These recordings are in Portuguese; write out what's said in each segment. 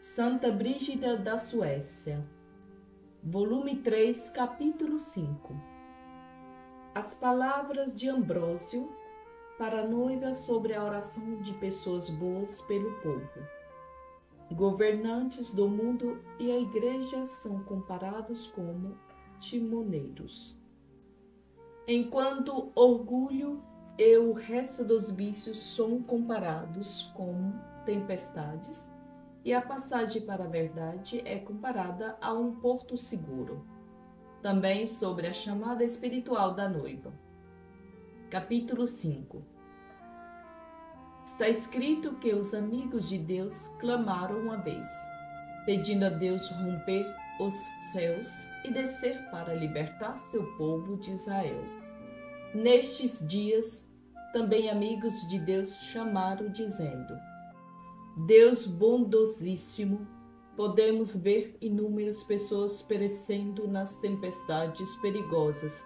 Santa Brígida da Suécia, volume 3, capítulo 5. As palavras de Ambrósio para a noiva sobre a oração de pessoas boas pelo povo. Governantes do mundo e a igreja são comparados como timoneiros. Enquanto orgulho e o resto dos vícios são comparados como tempestades, e a passagem para a verdade é comparada a um porto seguro. Também sobre a chamada espiritual da noiva. Capítulo 5. Está escrito que os amigos de Deus clamaram uma vez, pedindo a Deus romper os céus e descer para libertar seu povo de Israel. Nestes dias, também amigos de Deus chamaram, dizendo: Deus bondosíssimo, podemos ver inúmeras pessoas perecendo nas tempestades perigosas,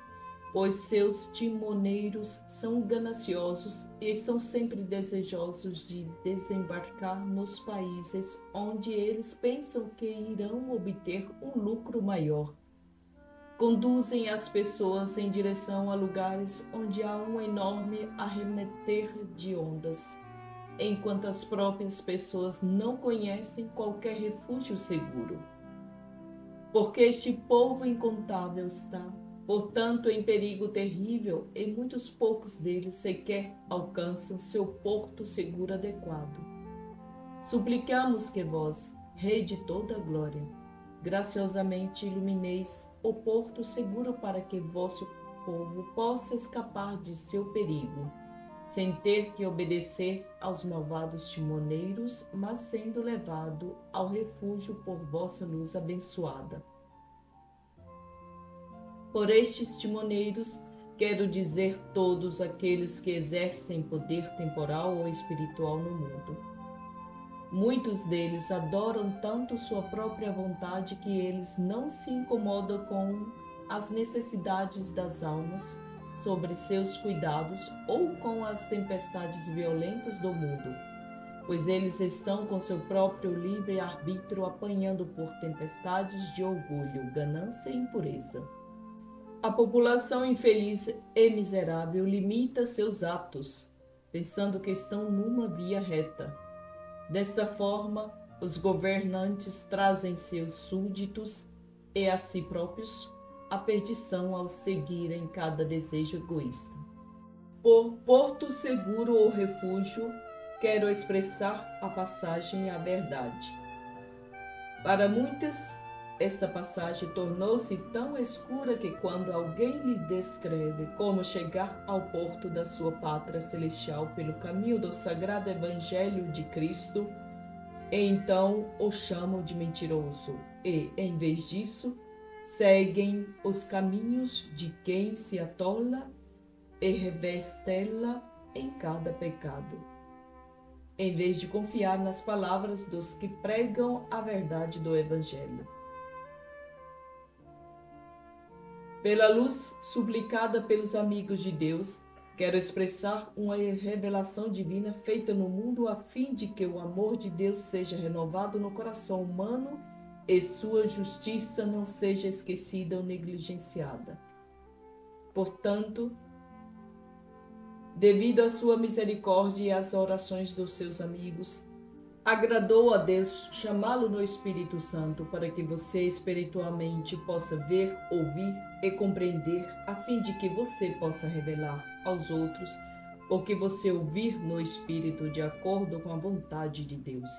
pois seus timoneiros são gananciosos e estão sempre desejosos de desembarcar nos países onde eles pensam que irão obter um lucro maior. Conduzem as pessoas em direção a lugares onde há um enorme arremeter de ondas, enquanto as próprias pessoas não conhecem qualquer refúgio seguro. Porque este povo incontável está, portanto, em perigo terrível, e muitos poucos deles sequer alcançam seu porto seguro adequado. Suplicamos que vós, Rei de toda a glória, graciosamente ilumineis o porto seguro para que vosso povo possa escapar de seu perigo, sem ter que obedecer aos malvados timoneiros, mas sendo levado ao refúgio por vossa luz abençoada. Por estes timoneiros, quero dizer todos aqueles que exercem poder temporal ou espiritual no mundo. Muitos deles adoram tanto sua própria vontade que eles não se incomodam com as necessidades das almas, sobre seus cuidados ou com as tempestades violentas do mundo, pois eles estão com seu próprio livre-arbítrio apanhando por tempestades de orgulho, ganância e impureza. A população infeliz e miserável limita seus atos, pensando que estão numa via reta. Desta forma, os governantes trazem seus súditos e a si próprios a perdição ao seguirem cada desejo egoísta. Por porto seguro ou refúgio, quero expressar a passagem e a verdade. Para muitas, esta passagem tornou-se tão escura que quando alguém lhe descreve como chegar ao porto da sua pátria celestial pelo caminho do sagrado evangelho de Cristo, então o chamam de mentiroso e, em vez disso, seguem os caminhos de quem se atola e revestela em cada pecado, em vez de confiar nas palavras dos que pregam a verdade do Evangelho. Pela luz suplicada pelos amigos de Deus, quero expressar uma revelação divina feita no mundo a fim de que o amor de Deus seja renovado no coração humano e sua justiça não seja esquecida ou negligenciada. Portanto, devido à sua misericórdia e às orações dos seus amigos, agradou a Deus chamá-lo no Espírito Santo para que você espiritualmente possa ver, ouvir e compreender, a fim de que você possa revelar aos outros o que você ouvir no Espírito de acordo com a vontade de Deus.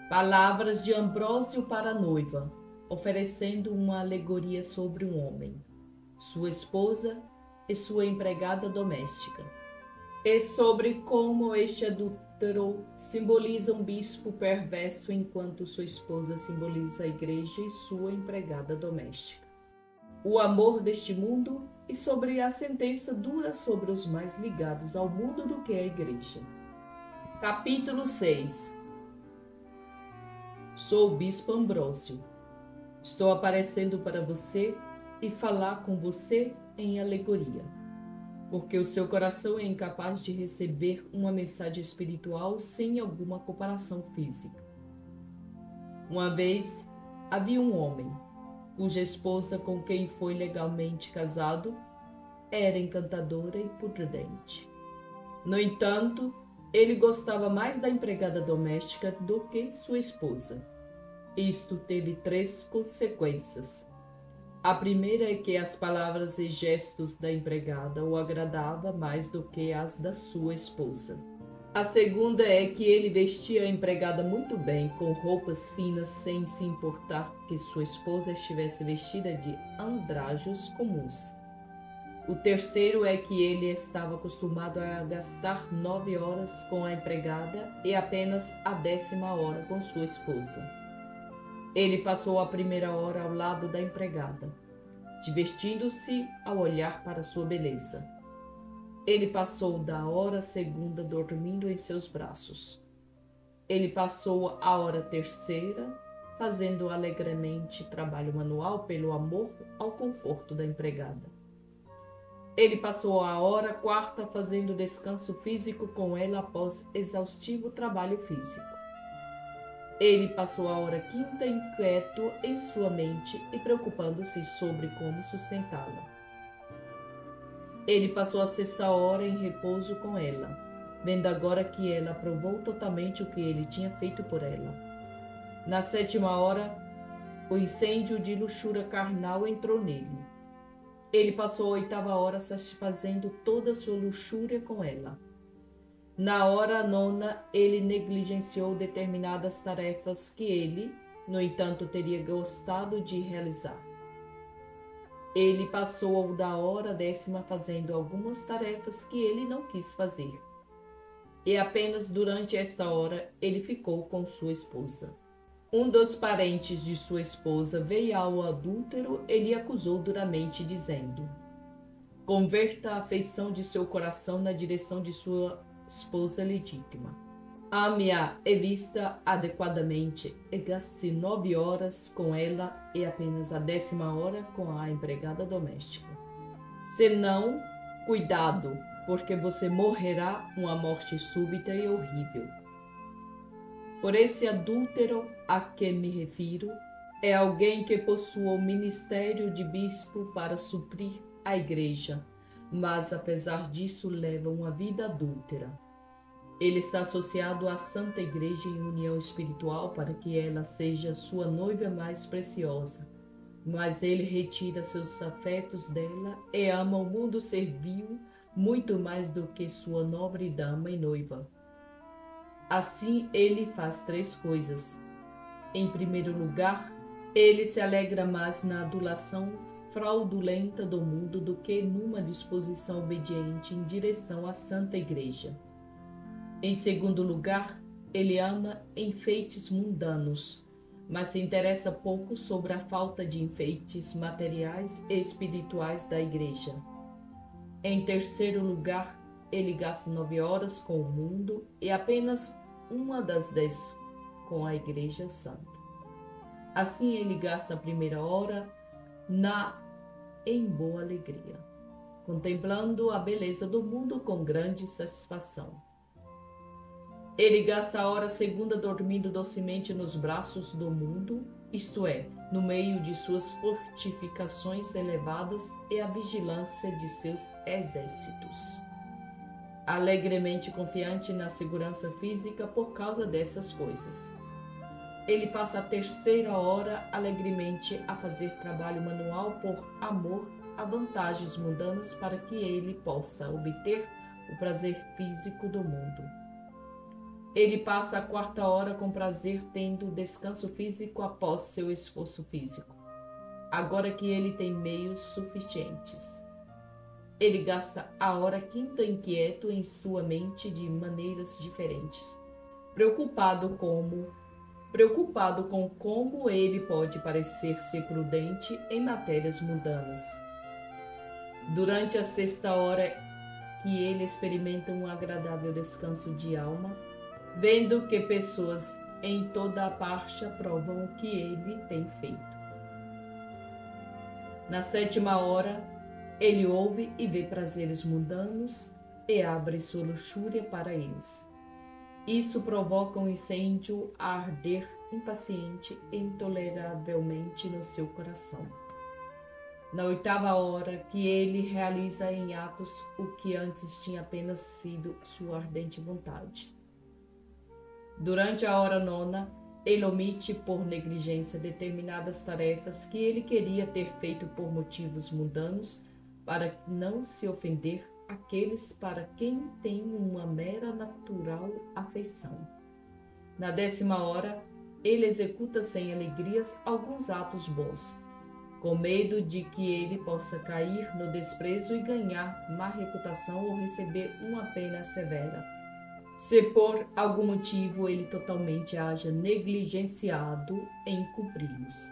Palavras de Ambrósio para a noiva, oferecendo uma alegoria sobre um homem, sua esposa e sua empregada doméstica, e sobre como este adúltero simboliza um bispo perverso enquanto sua esposa simboliza a igreja e sua empregada doméstica. O amor deste mundo e sobre a sentença dura sobre os mais ligados ao mundo do que a igreja. Capítulo 6. Sou o bispo Ambrósio. Estou aparecendo para você e falar com você em alegoria, porque o seu coração é incapaz de receber uma mensagem espiritual sem alguma comparação física. Uma vez havia um homem, cuja esposa com quem foi legalmente casado era encantadora e prudente. No entanto, ele gostava mais da empregada doméstica do que sua esposa. Isto teve 3 consequências. A primeira é que as palavras e gestos da empregada o agradavam mais do que as da sua esposa. A segunda é que ele vestia a empregada muito bem, com roupas finas, sem se importar que sua esposa estivesse vestida de andrajos comuns. O terceiro é que ele estava acostumado a gastar 9 horas com a empregada e apenas a 10ª hora com sua esposa. Ele passou a primeira hora ao lado da empregada, divertindo-se ao olhar para sua beleza. Ele passou da hora segunda dormindo em seus braços. Ele passou a hora terceira fazendo alegremente trabalho manual pelo amor ao conforto da empregada. Ele passou a hora quarta fazendo descanso físico com ela após exaustivo trabalho físico. Ele passou a hora quinta inquieto em sua mente e preocupando-se sobre como sustentá-la. Ele passou a 6ª hora em repouso com ela, vendo agora que ela aprovou totalmente o que ele tinha feito por ela. Na 7ª hora, o incêndio de luxúria carnal entrou nele. Ele passou a 8ª hora satisfazendo toda a sua luxúria com ela. Na hora 9ª, ele negligenciou determinadas tarefas que ele, no entanto, teria gostado de realizar. Ele passou da hora 10ª fazendo algumas tarefas que ele não quis fazer. E apenas durante esta hora ele ficou com sua esposa. Um dos parentes de sua esposa veio ao adúltero e lhe acusou duramente, dizendo: converta a afeição de seu coração na direção de sua esposa legítima. Ame-a e vista adequadamente e gaste 9 horas com ela e apenas a 10ª hora com a empregada doméstica. Senão, cuidado, porque você morrerá uma morte súbita e horrível. Por esse adúltero a que me refiro, é alguém que possua o ministério de bispo para suprir a igreja, mas apesar disso leva uma vida adúltera. Ele está associado à Santa Igreja em união espiritual para que ela seja sua noiva mais preciosa, mas ele retira seus afetos dela e ama o mundo servil muito mais do que sua nobre dama e noiva. Assim, ele faz 3 coisas. Em primeiro lugar, ele se alegra mais na adulação fraudulenta do mundo do que numa disposição obediente em direção à Santa Igreja. Em segundo lugar, ele ama enfeites mundanos, mas se interessa pouco sobre a falta de enfeites materiais e espirituais da Igreja. Em terceiro lugar, ele gasta 9 horas com o mundo e apenas uma das 10 com a Igreja Santa. Assim, ele gasta a primeira hora em boa alegria, contemplando a beleza do mundo com grande satisfação. Ele gasta a hora segunda dormindo docemente nos braços do mundo, isto é, no meio de suas fortificações elevadas e a vigilância de seus exércitos. Alegremente confiante na segurança física por causa dessas coisas. Ele passa a terceira hora alegremente a fazer trabalho manual por amor a vantagens mundanas para que ele possa obter o prazer físico do mundo. Ele passa a quarta hora com prazer tendo descanso físico após seu esforço físico, agora que ele tem meios suficientes. Ele gasta a hora quinta inquieto em sua mente de maneiras diferentes, preocupado com como ele pode parecer ser prudente em matérias mundanas. Durante a sexta hora que ele experimenta um agradável descanso de alma, vendo que pessoas em toda a parte aprovam o que ele tem feito. Na sétima hora, ele ouve e vê prazeres mundanos e abre sua luxúria para eles. Isso provoca um incêndio a arder impaciente e intoleravelmente no seu coração. Na 8ª hora, que ele realiza em atos o que antes tinha apenas sido sua ardente vontade. Durante a hora 9ª, ele omite por negligência determinadas tarefas que ele queria ter feito por motivos mundanos, para não se ofender aqueles para quem tem uma mera natural afeição. Na 10ª hora, ele executa sem alegrias alguns atos bons, com medo de que ele possa cair no desprezo e ganhar má reputação ou receber uma pena severa, se por algum motivo ele totalmente haja negligenciado em cumpri-los.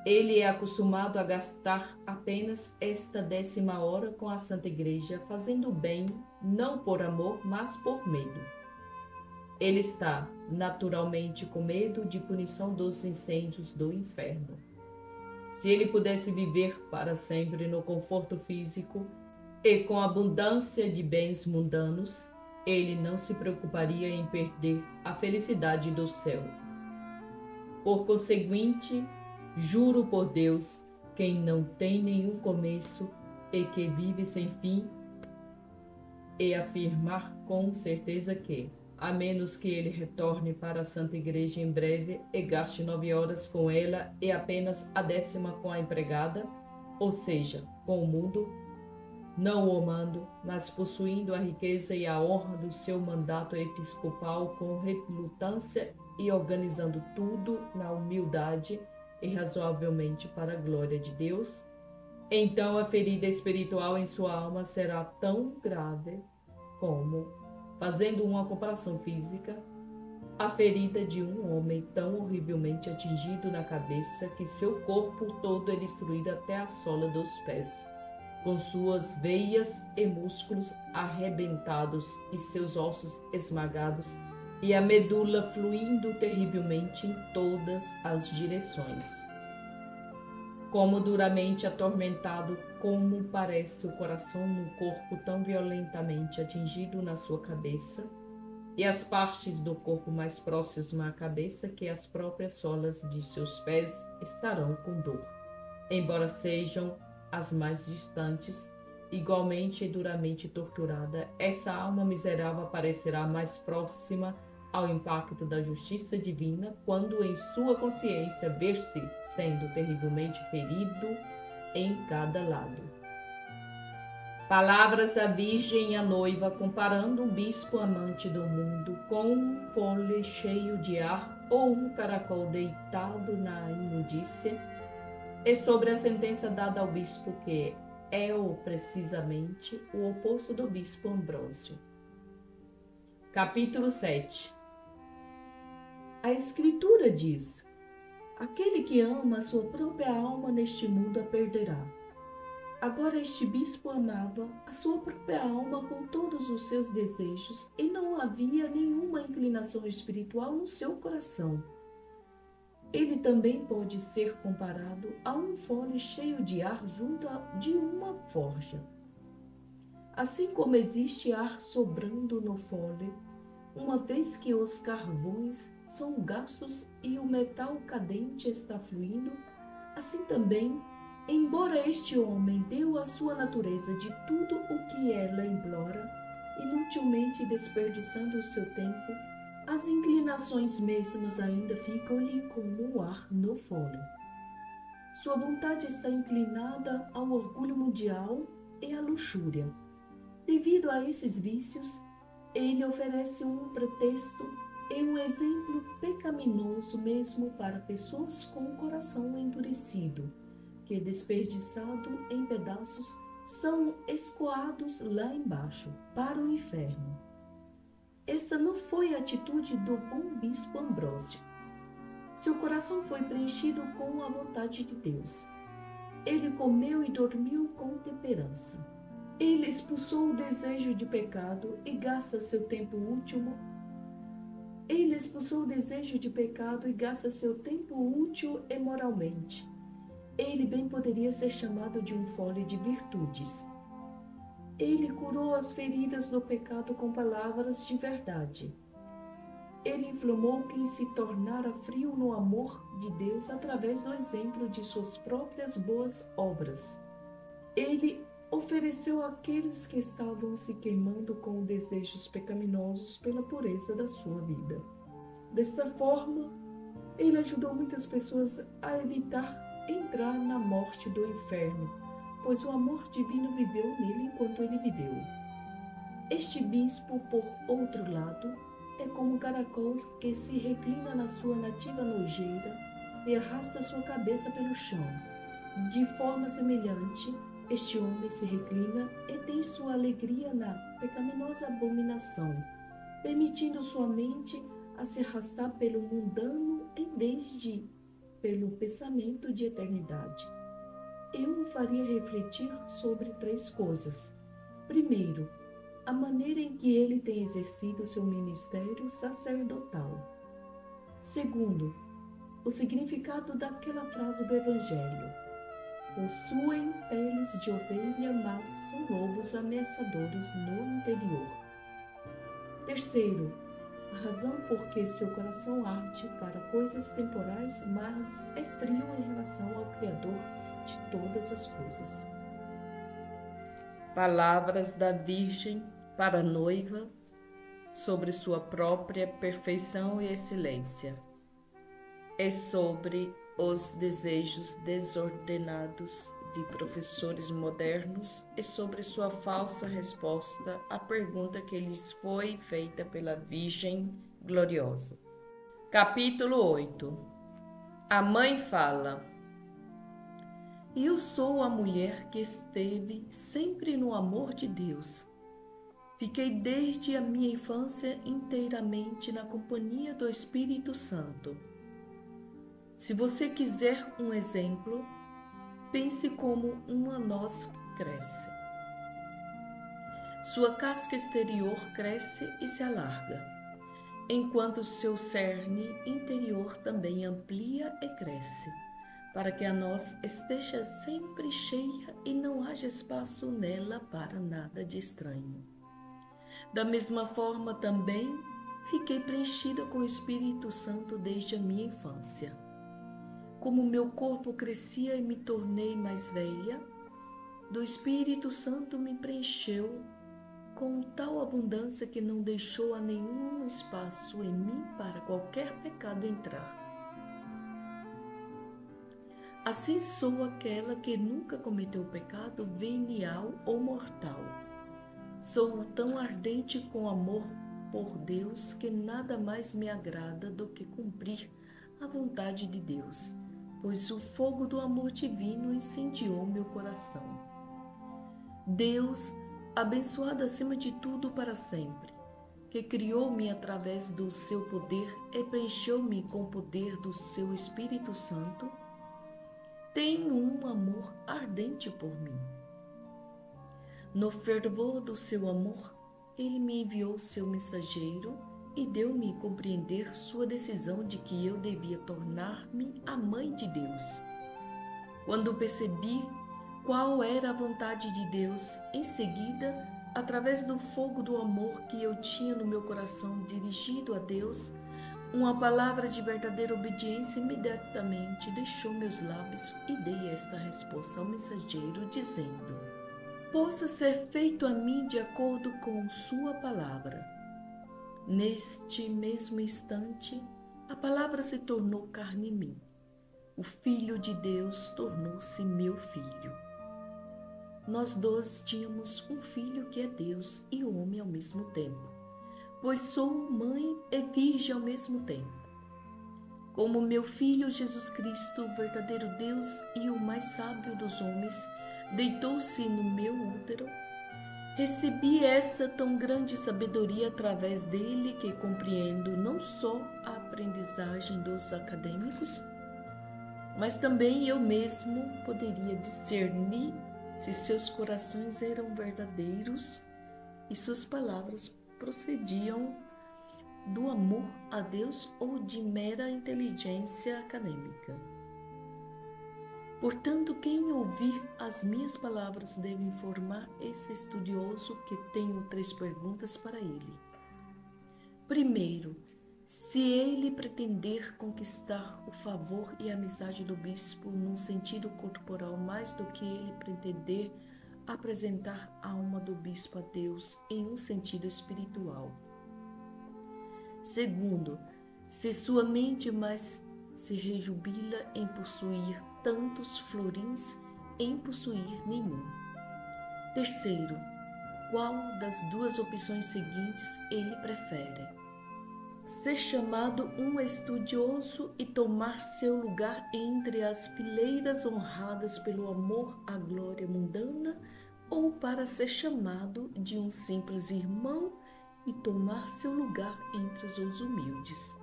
Ele é acostumado a gastar apenas esta 10ª hora com a Santa Igreja, fazendo o bem, não por amor, mas por medo. Ele está, naturalmente, com medo de punição dos incêndios do inferno. Se ele pudesse viver para sempre no conforto físico e com abundância de bens mundanos, ele não se preocuparia em perder a felicidade do céu. Por conseguinte, juro por Deus, quem não tem nenhum começo e que vive sem fim, e afirmar com certeza que, a menos que ele retorne para a Santa Igreja em breve e gaste 9 horas com ela e apenas a 10ª com a empregada, ou seja, com o mundo, não o amando, mas possuindo a riqueza e a honra do seu mandato episcopal com relutância e organizando tudo na humildade e razoavelmente para a glória de Deus, então a ferida espiritual em sua alma será tão grave como, fazendo uma comparação física, a ferida de um homem tão horrivelmente atingido na cabeça que seu corpo todo é destruído até a sola dos pés, com suas veias e músculos arrebentados e seus ossos esmagados e a medula fluindo terrivelmente em todas as direções. Como duramente atormentado, como parece o coração num corpo tão violentamente atingido na sua cabeça, e as partes do corpo mais próximas à cabeça que as próprias solas de seus pés estarão com dor, embora sejam as mais distantes, igualmente e duramente torturada, essa alma miserável aparecerá mais próxima ao impacto da justiça divina quando em sua consciência ver-se sendo terrivelmente ferido em cada lado. Palavras da Virgem à noiva comparando um bispo amante do mundo com um fole cheio de ar ou um caracol deitado na imundícia, e sobre a sentença dada ao bispo que é precisamente o oposto do bispo Ambrósio. Capítulo 7. A Escritura diz: aquele que ama a sua própria alma neste mundo a perderá. Agora este bispo amava a sua própria alma com todos os seus desejos e não havia nenhuma inclinação espiritual no seu coração. Ele também pode ser comparado a um fole cheio de ar junto de uma forja. Assim como existe ar sobrando no fole, uma vez que os carvões são gastos e o metal cadente está fluindo, assim também, embora este homem deu à sua natureza de tudo o que ela implora, inutilmente desperdiçando o seu tempo, as inclinações mesmas ainda ficam-lhe como o ar no fole. Sua vontade está inclinada ao orgulho mundial e à luxúria. Devido a esses vícios, ele oferece um pretexto e um exemplo pecaminoso mesmo para pessoas com o coração endurecido, que, desperdiçado em pedaços, são escoados lá embaixo, para o inferno. Esta não foi a atitude do bom bispo Ambrósio. Seu coração foi preenchido com a vontade de Deus. Ele comeu e dormiu com temperança. Ele expulsou o desejo de pecado e gasta seu tempo útil. Ele expulsou o desejo de pecado e gasta seu tempo útil e moralmente. Ele bem poderia ser chamado de um fole de virtudes. Ele curou as feridas do pecado com palavras de verdade. ele inflamou quem se tornara frio no amor de Deus através do exemplo de suas próprias boas obras. Ele ofereceu àqueles que estavam se queimando com desejos pecaminosos pela pureza da sua vida. Dessa forma, ele ajudou muitas pessoas a evitar entrar na morte do inferno, pois o amor divino viveu nele enquanto ele viveu. Este bispo, por outro lado, é como um caracol que se reclina na sua nativa nojeira e arrasta sua cabeça pelo chão. De forma semelhante, este homem se reclina e tem sua alegria na pecaminosa abominação, permitindo sua mente a se arrastar pelo mundano em vez de pelo pensamento de eternidade. Eu o faria refletir sobre 3 coisas. Primeiro, a maneira em que ele tem exercido seu ministério sacerdotal. Segundo, o significado daquela frase do Evangelho: possuem peles de ovelha, mas são lobos ameaçadores no interior. Terceiro, a razão por que seu coração arde para coisas temporais, mas é frio em relação ao Criador de todas as coisas. Palavras da Virgem para a noiva sobre sua própria perfeição e excelência. É sobre os desejos desordenados de professores modernos e sobre sua falsa resposta à pergunta que lhes foi feita pela Virgem Gloriosa. Capítulo 8. A mãe fala: eu sou a mulher que esteve sempre no amor de Deus. Fiquei desde a minha infância inteiramente na companhia do Espírito Santo. Se você quiser um exemplo, pense como uma noz cresce. Sua casca exterior cresce e se alarga, enquanto seu cerne interior também amplia e cresce, para que a noz esteja sempre cheia e não haja espaço nela para nada de estranho. Da mesma forma também, fiquei preenchida com o Espírito Santo desde a minha infância. Como meu corpo crescia e me tornei mais velha, do Espírito Santo me preencheu com tal abundância que não deixou a nenhum espaço em mim para qualquer pecado entrar. Assim sou aquela que nunca cometeu pecado venial ou mortal. Sou tão ardente com amor por Deus que nada mais me agrada do que cumprir a vontade de Deus, pois o fogo do amor divino incendiou meu coração. Deus, abençoado acima de tudo para sempre, que criou-me através do seu poder e preencheu-me com o poder do seu Espírito Santo, tem um amor ardente por mim. No fervor do seu amor, ele me enviou seu mensageiro e deu-me a compreender sua decisão de que eu devia tornar-me a mãe de Deus. Quando percebi qual era a vontade de Deus, em seguida, através do fogo do amor que eu tinha no meu coração dirigido a Deus, uma palavra de verdadeira obediência imediatamente deixou meus lábios e dei esta resposta ao mensageiro, dizendo: possa ser feito a mim de acordo com sua palavra. Neste mesmo instante, a palavra se tornou carne em mim. O Filho de Deus tornou-se meu filho. Nós dois tínhamos um filho que é Deus e homem ao mesmo tempo, pois sou mãe e virgem ao mesmo tempo. Como meu filho Jesus Cristo, o verdadeiro Deus e o mais sábio dos homens, deitou-se no meu útero, recebi essa tão grande sabedoria através dele que compreendo não só a aprendizagem dos acadêmicos, mas também eu mesmo poderia discernir se seus corações eram verdadeiros e suas palavras procediam do amor a Deus ou de mera inteligência acadêmica. Portanto, quem ouvir as minhas palavras deve informar esse estudioso que tenho 3 perguntas para ele. Primeiro, Se ele pretender conquistar o favor e a amizade do bispo num sentido corporal mais do que ele pretender apresentar a alma do bispo a Deus em um sentido espiritual. Segundo, se sua mente mais se rejubila em possuir tantos florins, em possuir nenhum. Terceiro, qual das duas opções seguintes ele prefere? Ser chamado um estudioso e tomar seu lugar entre as fileiras honradas pelo amor à glória mundana, ou para ser chamado de um simples irmão e tomar seu lugar entre os humildes?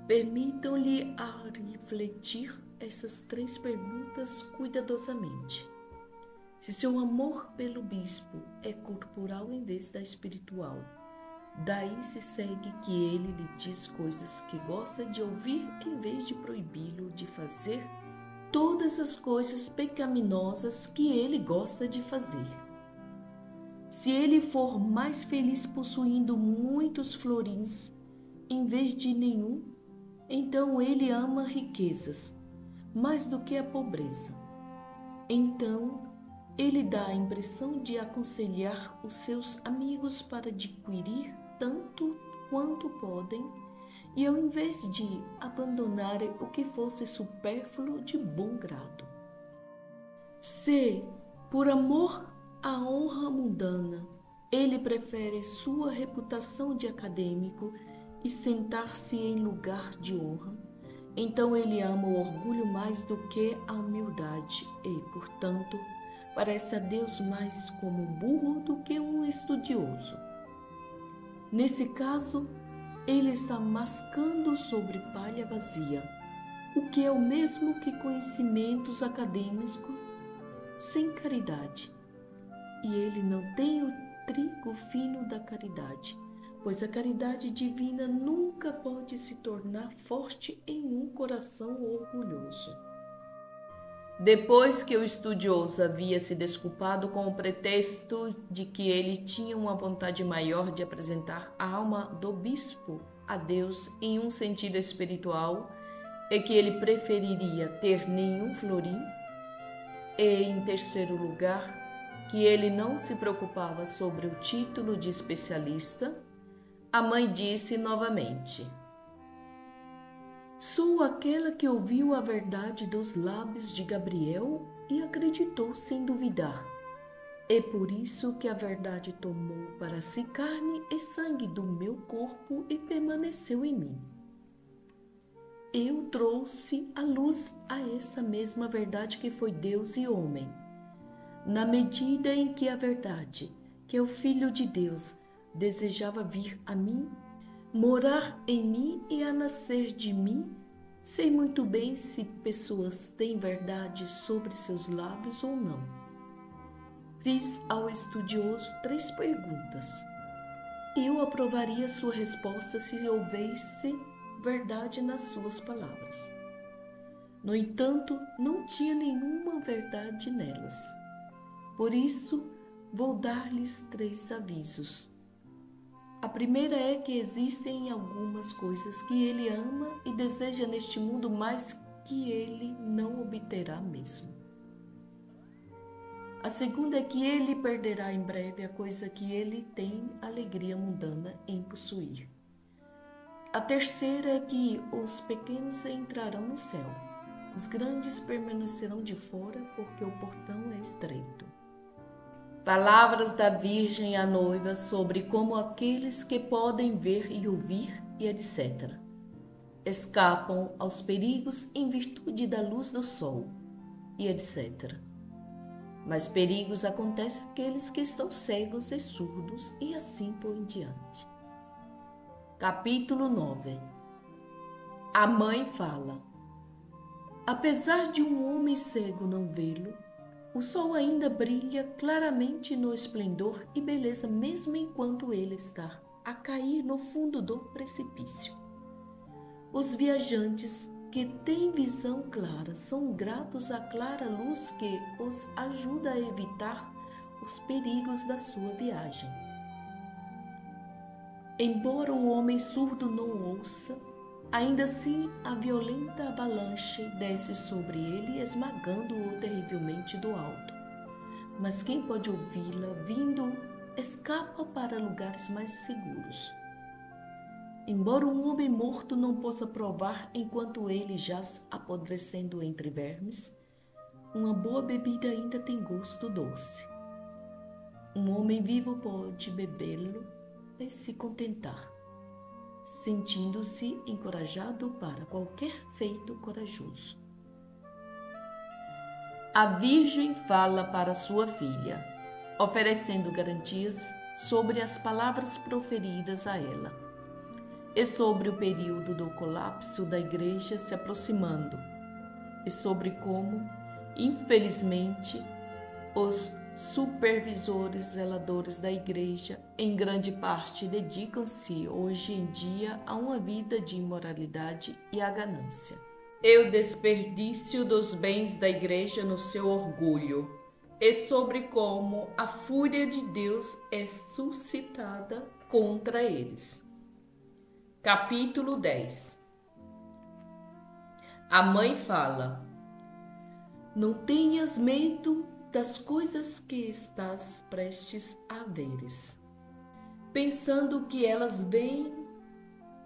Permitam-lhe a refletir essas três perguntas cuidadosamente. Se seu amor pelo bispo é corporal em vez da espiritual, daí se segue que ele lhe diz coisas que gosta de ouvir em vez de proibi-lo de fazer todas as coisas pecaminosas que ele gosta de fazer. Se ele for mais feliz possuindo muitos florins em vez de nenhum, então ele ama riquezas mais do que a pobreza. Então ele dá a impressão de aconselhar os seus amigos para adquirir tanto quanto podem, e ao invés de abandonarem o que fosse supérfluo de bom grado. Se, por amor à honra mundana, ele prefere sua reputação de acadêmico e sentar-se em lugar de honra, então ele ama o orgulho mais do que a humildade e, portanto, parece a Deus mais como um burro do que um estudioso. Nesse caso, ele está mascando sobre palha vazia, o que é o mesmo que conhecimentos acadêmicos sem caridade. E ele não tem o trigo fino da caridade, pois a caridade divina nunca pode se tornar forte em um coração orgulhoso. Depois que o estudioso havia se desculpado com o pretexto de que ele tinha uma vontade maior de apresentar a alma do bispo a Deus em um sentido espiritual e que ele preferiria ter nenhum florim, e, em terceiro lugar, que ele não se preocupava sobre o título de especialista, a mãe disse novamente: sou aquela que ouviu a verdade dos lábios de Gabriel e acreditou sem duvidar. É por isso que a verdade tomou para si carne e sangue do meu corpo e permaneceu em mim. Eu trouxe à luz a essa mesma verdade que foi Deus e homem. Na medida em que a verdade, que é o Filho de Deus, desejava vir a mim, morar em mim e a nascer de mim, sei muito bem se pessoas têm verdade sobre seus lábios ou não. Fiz ao estudioso 3 perguntas. Eu aprovaria sua resposta se houvesse verdade nas suas palavras. No entanto, não tinha nenhuma verdade nelas. Por isso, vou dar-lhes 3 avisos. A primeira é que existem algumas coisas que ele ama e deseja neste mundo mais que ele não obterá mesmo. A segunda é que ele perderá em breve a coisa que ele tem alegria mundana em possuir. A terceira é que os pequenos entrarão no céu, os grandes permanecerão de fora porque o portão é estreito. Palavras da Virgem à noiva sobre como aqueles que podem ver e ouvir e etc. escapam aos perigos em virtude da luz do sol e etc. Mas perigos acontecem àqueles que estão cegos e surdos e assim por diante. Capítulo 9. A mãe fala: apesar de um homem cego não vê-lo, o sol ainda brilha claramente no esplendor e beleza mesmo enquanto ele está a cair no fundo do precipício. Os viajantes que têm visão clara são gratos à clara luz que os ajuda a evitar os perigos da sua viagem. Embora o homem surdo não ouça, ainda assim a violenta avalanche desce sobre ele, esmagando-o terrivelmente do alto. Mas quem pode ouvi-la vindo escapa para lugares mais seguros. Embora um homem morto não possa provar enquanto ele jaz apodrecendo entre vermes, uma boa bebida ainda tem gosto doce. Um homem vivo pode bebê-lo e se contentar, sentindo-se encorajado para qualquer feito corajoso. A Virgem fala para sua filha, oferecendo garantias sobre as palavras proferidas a ela e sobre o período do colapso da Igreja se aproximando e sobre como, infelizmente, os supervisores zeladores da Igreja, em grande parte, dedicam-se hoje em dia a uma vida de imoralidade e à ganância. E o desperdício dos bens da Igreja no seu orgulho, e sobre como a fúria de Deus é suscitada contra eles. Capítulo 10. A mãe fala: não tenhas medo das coisas que estás prestes a veres, pensando que elas veem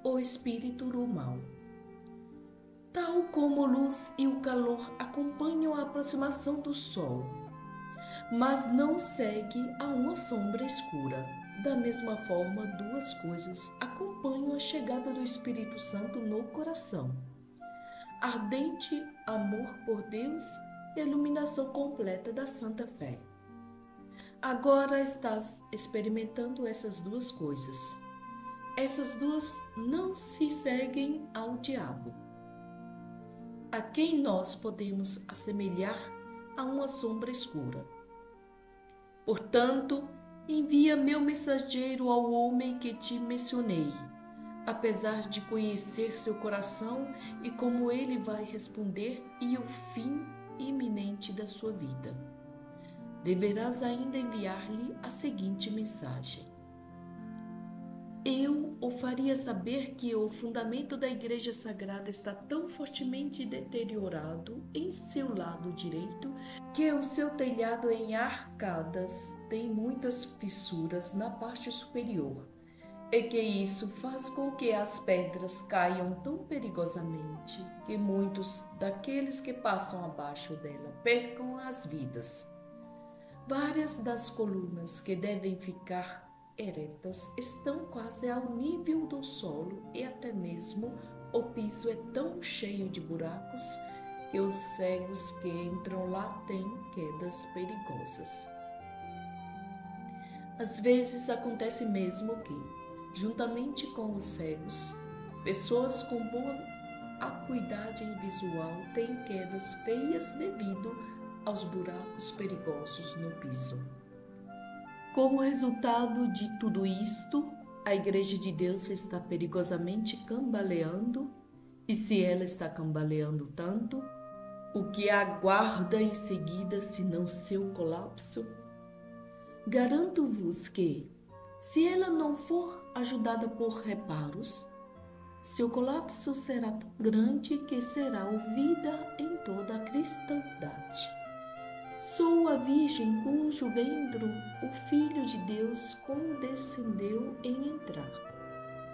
o espírito do mal. Tal como a luz e o calor acompanham a aproximação do sol, mas não segue a uma sombra escura. Da mesma forma, duas coisas acompanham a chegada do Espírito Santo no coração: ardente amor por Deus e a iluminação completa da santa fé. Agora estás experimentando essas duas coisas. Essas duas não se seguem ao diabo, a quem nós podemos assemelhar a uma sombra escura. Portanto, envia meu mensageiro ao homem que te mencionei, apesar de conhecer seu coração e como ele vai responder e o fim iminente da sua vida. Deverás ainda enviar-lhe a seguinte mensagem: eu o faria saber que o fundamento da Igreja Sagrada está tão fortemente deteriorado em seu lado direito que o seu telhado em arcadas tem muitas fissuras na parte superior, e que isso faz com que as pedras caiam tão perigosamente que muitos daqueles que passam abaixo dela percam as vidas. Várias das colunas que devem ficar eretas estão quase ao nível do solo e até mesmo o piso é tão cheio de buracos que os cegos que entram lá têm quedas perigosas. Às vezes acontece mesmo que, juntamente com os cegos, pessoas com boa acuidade visual têm quedas feias devido aos buracos perigosos no piso. Como resultado de tudo isto, a Igreja de Deus está perigosamente cambaleando, e se ela está cambaleando tanto, o que aguarda em seguida, senão seu colapso? Garanto-vos que, se ela não for ajudada por reparos, seu colapso será tão grande que será ouvida em toda a cristandade. Sou a Virgem cujo ventre o Filho de Deus condescendeu em entrar,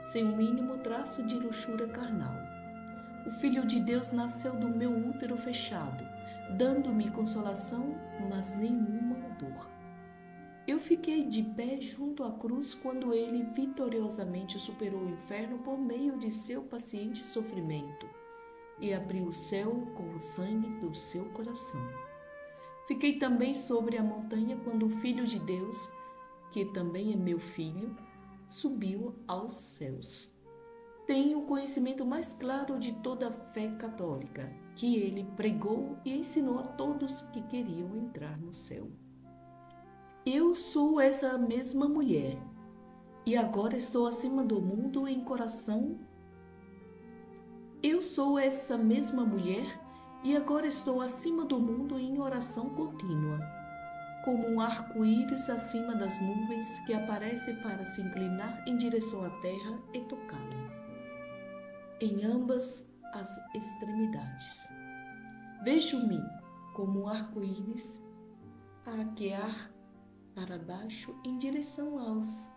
sem o mínimo traço de luxúria carnal. O Filho de Deus nasceu do meu útero fechado, dando-me consolação, mas nenhuma dor. Eu fiquei de pé junto à cruz quando ele vitoriosamente superou o inferno por meio de seu paciente sofrimento e abriu o céu com o sangue do seu coração. Fiquei também sobre a montanha quando o Filho de Deus, que também é meu filho, subiu aos céus. Tenho o conhecimento mais claro de toda a fé católica, que ele pregou e ensinou a todos que queriam entrar no céu. Eu sou essa mesma mulher, e agora estou acima do mundo em coração. Eu sou essa mesma mulher, e agora estou acima do mundo em oração contínua. como um arco-íris acima das nuvens que aparece para se inclinar em direção à terra e tocá-la, em ambas as extremidades. Vejo-me como um arco-íris a arquear para baixo em direção aos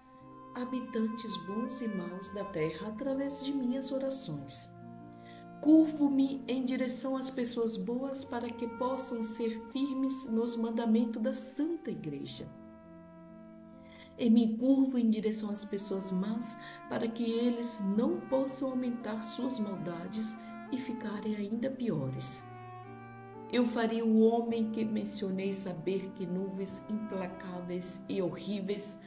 habitantes bons e maus da terra através de minhas orações. Curvo-me em direção às pessoas boas para que possam ser firmes nos mandamentos da Santa Igreja. E me curvo em direção às pessoas más para que eles não possam aumentar suas maldades e ficarem ainda piores. Eu faria o homem que mencionei saber que nuvens implacáveis e horríveis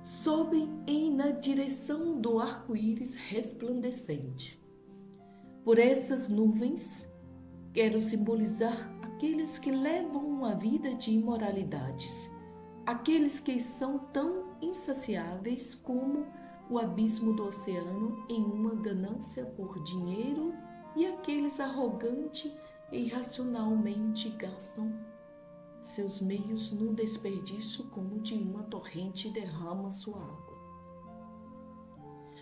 sobem na direção do arco-íris resplandecente. Por essas nuvens, quero simbolizar aqueles que levam uma vida de imoralidades, aqueles que são tão insaciáveis como o abismo do oceano em uma ganância por dinheiro e aqueles arrogantes e irracionalmente gastam seus meios no desperdício como de uma torrente derrama sua água.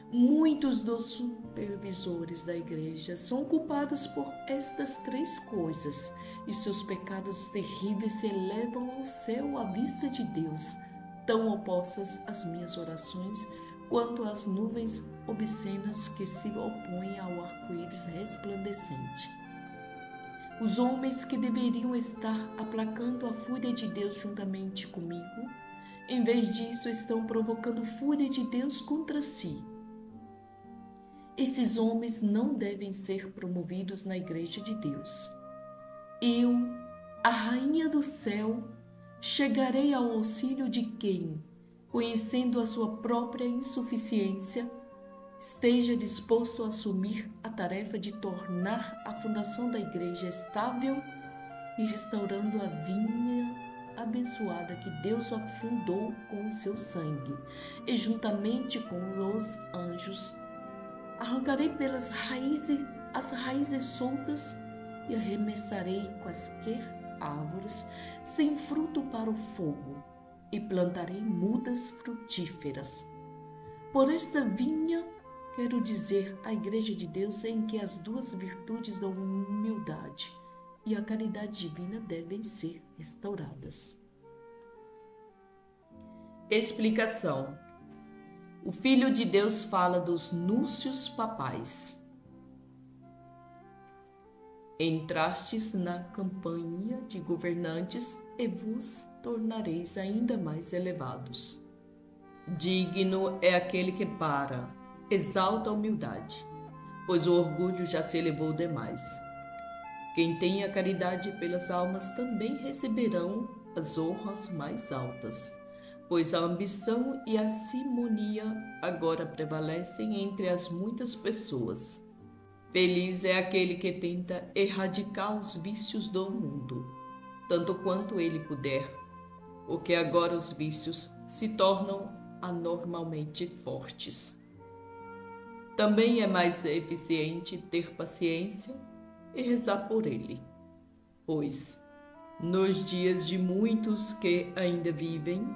Muitos dos supervisores da igreja são culpados por estas três coisas e seus pecados terríveis se elevam ao céu à vista de Deus, tão opostas às minhas orações quanto às nuvens obscenas que se opõem ao arco-íris resplandecente. Os homens que deveriam estar aplacando a fúria de Deus juntamente comigo, em vez disso estão provocando fúria de Deus contra si. Esses homens não devem ser promovidos na igreja de Deus. Eu, a rainha do céu, chegarei ao auxílio de quem, conhecendo a sua própria insuficiência, esteja disposto a assumir a tarefa de tornar a fundação da igreja estável e restaurando a vinha abençoada que Deus afundou com o seu sangue, e juntamente com os anjos, arrancarei pelas raízes as raízes soltas e arremessarei quaisquer árvores sem fruto para o fogo e plantarei mudas frutíferas. Por esta vinha quero dizer a Igreja de Deus em que as duas virtudes da humildade e a caridade divina devem ser restauradas. Explicação. O Filho de Deus fala dos núncios papais. Entrastes na campanha de governantes e vos tornareis ainda mais elevados. Digno é aquele que exalta a humildade, pois o orgulho já se elevou demais. Quem tem a caridade pelas almas também receberão as honras mais altas, pois a ambição e a simonia agora prevalecem entre as muitas pessoas. Feliz é aquele que tenta erradicar os vícios do mundo, tanto quanto ele puder, porque agora os vícios se tornam anormalmente fortes. Também é mais eficiente ter paciência e rezar por ele, pois, nos dias de muitos que ainda vivem,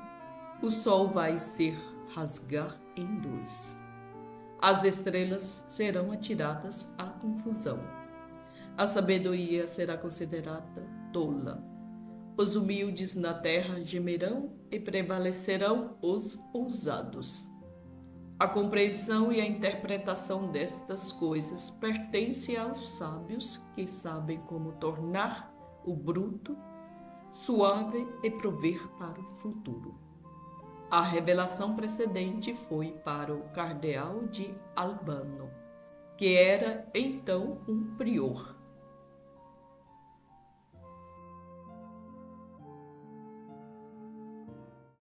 o sol vai se rasgar em dois. As estrelas serão atiradas à confusão. A sabedoria será considerada tola. Os humildes na terra gemerão e prevalecerão os ousados. A compreensão e a interpretação destas coisas pertence aos sábios que sabem como tornar o bruto suave e prover para o futuro. A revelação precedente foi para o cardeal de Albano, que era então um prior.